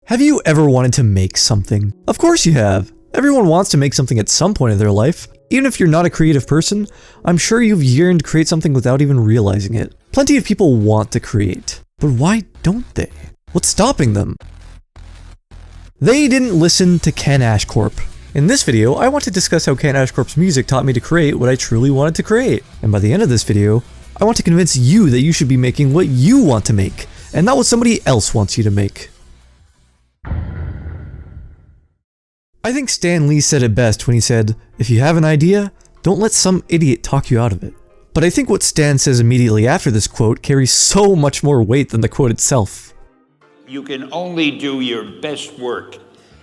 Have you ever wanted to make something? Of course you have. Everyone wants to make something at some point in their life. Even if you're not a creative person, I'm sure you've yearned to create something without even realizing it. Plenty of people want to create, but why don't they? What's stopping them? They didn't listen to Ken Ashcorp. In this video, I want to discuss how Ken Ashcorp's music taught me to create what I truly wanted to create. And by the end of this video, I want to convince you that you should be making what you want to make, and not what somebody else wants you to make. I think Stan Lee said it best when he said, if you have an idea, don't let some idiot talk you out of it. But I think what Stan says immediately after this quote carries so much more weight than the quote itself. You can only do your best work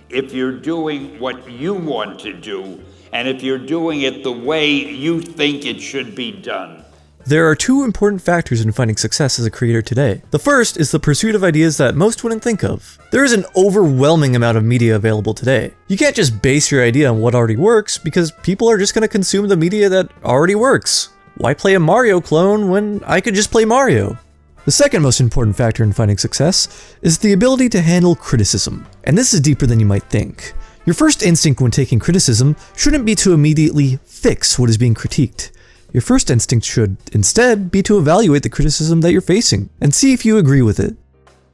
if you're doing what you want to do, and if you're doing it the way you think it should be done. There are two important factors in finding success as a creator today. The first is the pursuit of ideas that most wouldn't think of. There is an overwhelming amount of media available today. You can't just base your idea on what already works, because people are just going to consume the media that already works. Why play a Mario clone when I could just play Mario? The second most important factor in finding success is the ability to handle criticism. And this is deeper than you might think. Your first instinct when taking criticism shouldn't be to immediately fix what is being critiqued. Your first instinct should, instead, be to evaluate the criticism that you're facing, and see if you agree with it.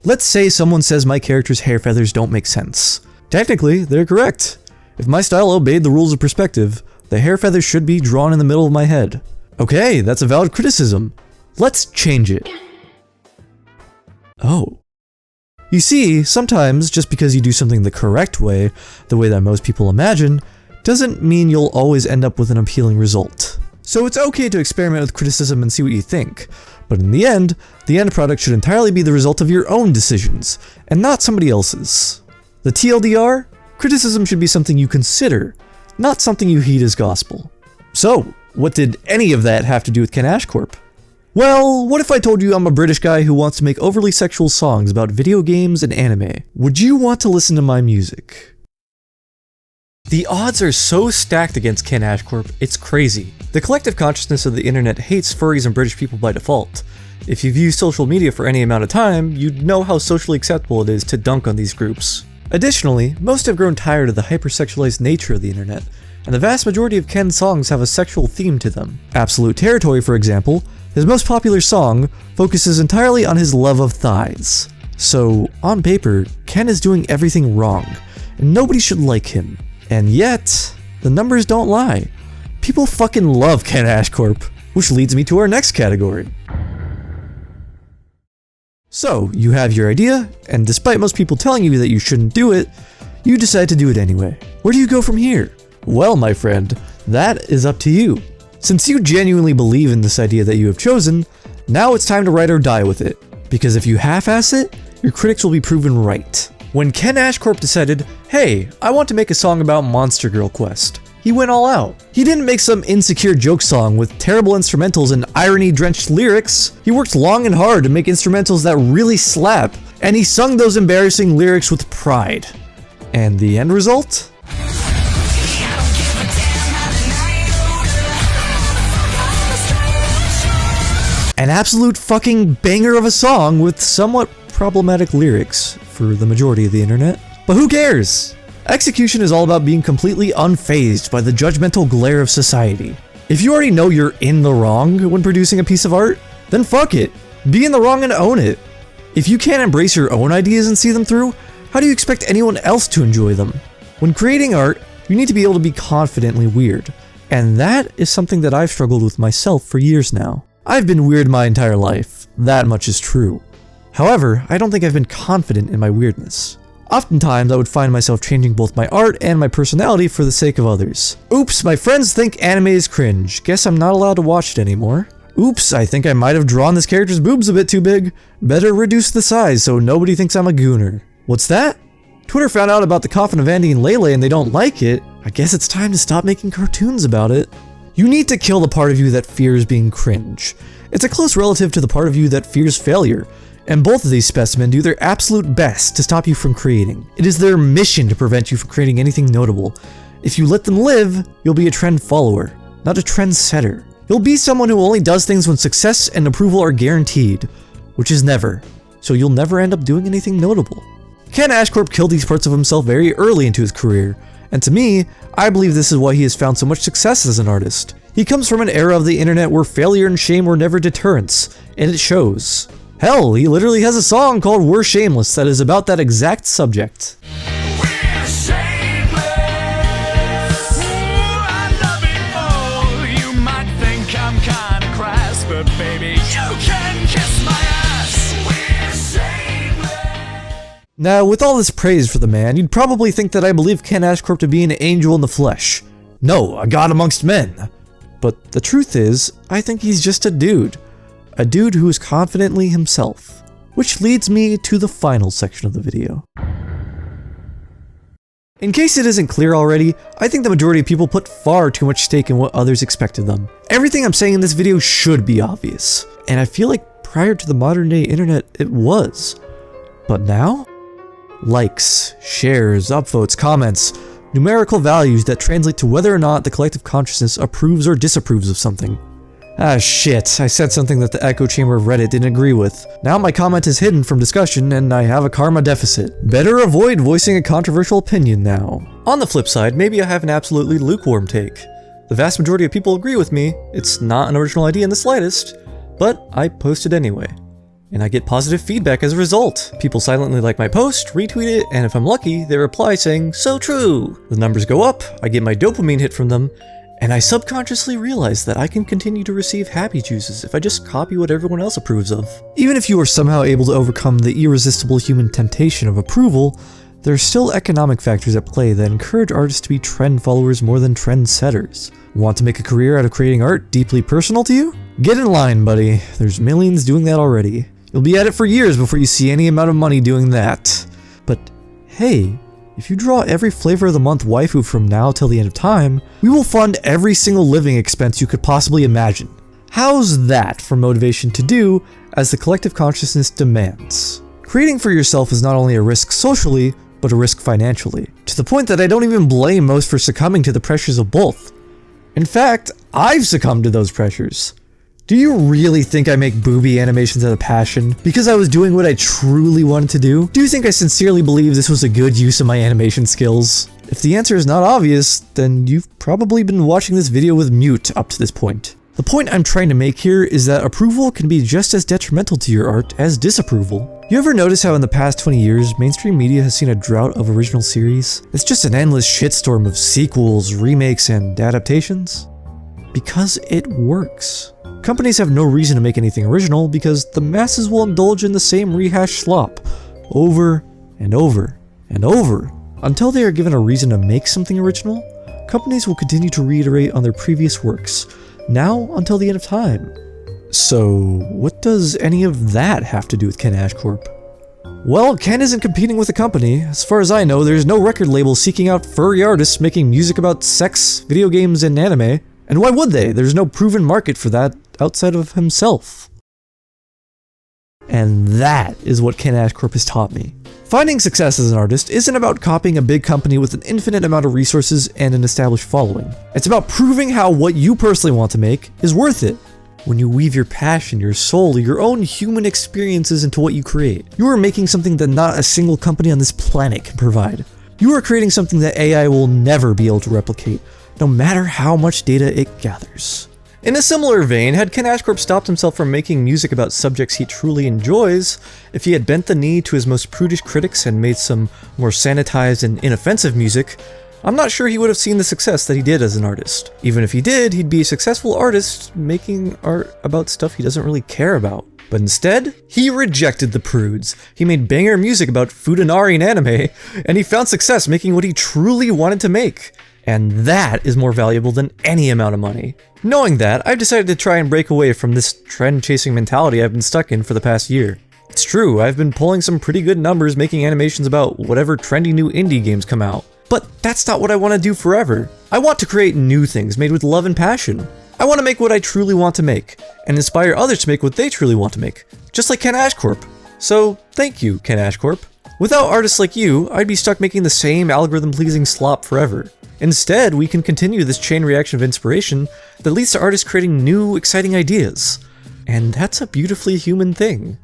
Let's say someone says my character's hair feathers don't make sense. Technically, they're correct. If my style obeyed the rules of perspective, the hair feathers should be drawn in the middle of my head. Okay, that's a valid criticism. Let's change it. Oh. You see, sometimes just because you do something the correct way, the way that most people imagine, doesn't mean you'll always end up with an appealing result. So it's okay to experiment with criticism and see what you think, but in the end product should entirely be the result of your own decisions, and not somebody else's. The TLDR? Criticism should be something you consider, not something you heed as gospel. So, what did any of that have to do with Ken Ashcorp? Well, what if I told you I'm a British guy who wants to make overly sexual songs about video games and anime? Would you want to listen to my music? The odds are so stacked against Ken Ashcorp, it's crazy. The collective consciousness of the internet hates furries and British people by default. If you've used social media for any amount of time, you'd know how socially acceptable it is to dunk on these groups. Additionally, most have grown tired of the hypersexualized nature of the internet, and the vast majority of Ken's songs have a sexual theme to them. Absolute Territory, for example, his most popular song, focuses entirely on his love of thighs. So, on paper, Ken is doing everything wrong, and nobody should like him. And yet, the numbers don't lie. People fucking love Ken Ashcorp, which leads me to our next category. So, you have your idea, and despite most people telling you that you shouldn't do it, you decide to do it anyway. Where do you go from here? Well, my friend, that is up to you. Since you genuinely believe in this idea that you have chosen, now it's time to ride or die with it. Because if you half-ass it, your critics will be proven right. When Ken Ashcorp decided, hey, I want to make a song about Monster Girl Quest, he went all out. He didn't make some insecure joke song with terrible instrumentals and irony-drenched lyrics. He worked long and hard to make instrumentals that really slap, and he sung those embarrassing lyrics with pride. And the end result? An absolute fucking banger of a song with somewhat problematic lyrics for the majority of the internet. But who cares? Execution is all about being completely unfazed by the judgmental glare of society. If you already know you're in the wrong when producing a piece of art, then fuck it. Be in the wrong and own it. If you can't embrace your own ideas and see them through, how do you expect anyone else to enjoy them? When creating art, you need to be able to be confidently weird. And that is something that I've struggled with myself for years now. I've been weird my entire life, that much is true. However, I don't think I've been confident in my weirdness. Oftentimes, I would find myself changing both my art and my personality for the sake of others. Oops, my friends think anime is cringe. Guess I'm not allowed to watch it anymore. Oops, I think I might have drawn this character's boobs a bit too big. Better reduce the size so nobody thinks I'm a gooner. What's that? Twitter found out about the coffin of Andy and Lele and they don't like it. I guess it's time to stop making cartoons about it. You need to kill the part of you that fears being cringe. It's a close relative to the part of you that fears failure, and both of these specimens do their absolute best to stop you from creating. It is their mission to prevent you from creating anything notable. If you let them live, you'll be a trend follower, not a trend setter. You'll be someone who only does things when success and approval are guaranteed, which is never, so you'll never end up doing anything notable. Ken Ashcorp killed these parts of himself very early into his career, and to me, I believe this is why he has found so much success as an artist. He comes from an era of the internet where failure and shame were never deterrents, and it shows. Hell, he literally has a song called We're Shameless that is about that exact subject. We're shameless. Ooh, I love it all. You might think I'm kinda crass, but baby, you can kiss my ass. We're shameless. Now, with all this praise for the man, you'd probably think that I believe Ken Ashcorp to be an angel in the flesh. No, a god amongst men. But the truth is, I think he's just a dude. A dude who is confidently himself. Which leads me to the final section of the video. In case it isn't clear already, I think the majority of people put far too much stake in what others expect of them. Everything I'm saying in this video should be obvious. And I feel like prior to the modern day internet, it was. But now? Likes, shares, upvotes, comments, numerical values that translate to whether or not the collective consciousness approves or disapproves of something. Ah shit, I said something that the echo chamber of Reddit didn't agree with. Now my comment is hidden from discussion and I have a karma deficit. Better avoid voicing a controversial opinion now. On the flip side, maybe I have an absolutely lukewarm take. The vast majority of people agree with me, it's not an original idea in the slightest, but I post it anyway. And I get positive feedback as a result. People silently like my post, retweet it, and if I'm lucky, they reply saying, "So true." The numbers go up, I get my dopamine hit from them, and I subconsciously realize that I can continue to receive happy juices if I just copy what everyone else approves of. Even if you are somehow able to overcome the irresistible human temptation of approval, there are still economic factors at play that encourage artists to be trend followers more than trend setters. Want to make a career out of creating art deeply personal to you? Get in line, buddy. There's millions doing that already. You'll be at it for years before you see any amount of money doing that. But hey, if you draw every flavor of the month waifu from now till the end of time, we will fund every single living expense you could possibly imagine. How's that for motivation to do as the collective consciousness demands? Creating for yourself is not only a risk socially, but a risk financially, to the point that I don't even blame most for succumbing to the pressures of both. In fact, I've succumbed to those pressures. Do you really think I make booby animations out of passion because I was doing what I truly wanted to do? Do you think I sincerely believe this was a good use of my animation skills? If the answer is not obvious, then you've probably been watching this video with mute up to this point. The point I'm trying to make here is that approval can be just as detrimental to your art as disapproval. You ever notice how in the past 20 years, mainstream media has seen a drought of original series? It's just an endless shitstorm of sequels, remakes, and adaptations? Because it works. Companies have no reason to make anything original because the masses will indulge in the same rehashed slop over and over and over. Until they are given a reason to make something original, companies will continue to reiterate on their previous works, now until the end of time. So, what does any of that have to do with Ken Ashcorp? Well, Ken isn't competing with a company. As far as I know, there's no record label seeking out furry artists making music about sex, video games, and anime. And why would they? There's no proven market for that outside of himself. And that is what Ken Ashcorp has taught me. Finding success as an artist isn't about copying a big company with an infinite amount of resources and an established following. It's about proving how what you personally want to make is worth it. When you weave your passion, your soul, your own human experiences into what you create, you are making something that not a single company on this planet can provide. You are creating something that AI will never be able to replicate, no matter how much data it gathers. In a similar vein, had Ken Ashcorp stopped himself from making music about subjects he truly enjoys, if he had bent the knee to his most prudish critics and made some more sanitized and inoffensive music, I'm not sure he would have seen the success that he did as an artist. Even if he did, he'd be a successful artist making art about stuff he doesn't really care about. But instead, he rejected the prudes. He made banger music about Futanari and anime, and he found success making what he truly wanted to make. And that is more valuable than any amount of money. Knowing that, I've decided to try and break away from this trend-chasing mentality I've been stuck in for the past year. It's true, I've been pulling some pretty good numbers making animations about whatever trendy new indie games come out. But that's not what I want to do forever. I want to create new things made with love and passion. I want to make what I truly want to make, and inspire others to make what they truly want to make, just like Ken Ashcorp. So, thank you, Ken Ashcorp. Without artists like you, I'd be stuck making the same algorithm-pleasing slop forever. Instead, we can continue this chain reaction of inspiration that leads to artists creating new, exciting ideas. And that's a beautifully human thing.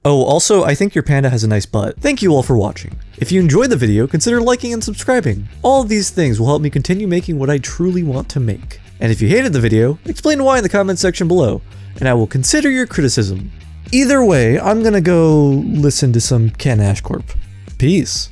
Oh, also, I think your panda has a nice butt. Thank you all for watching. If you enjoyed the video, consider liking and subscribing. All of these things will help me continue making what I truly want to make. And if you hated the video, explain why in the comments section below, and I will consider your criticism. Either way, I'm gonna go listen to some Ken Ashcorp. Peace.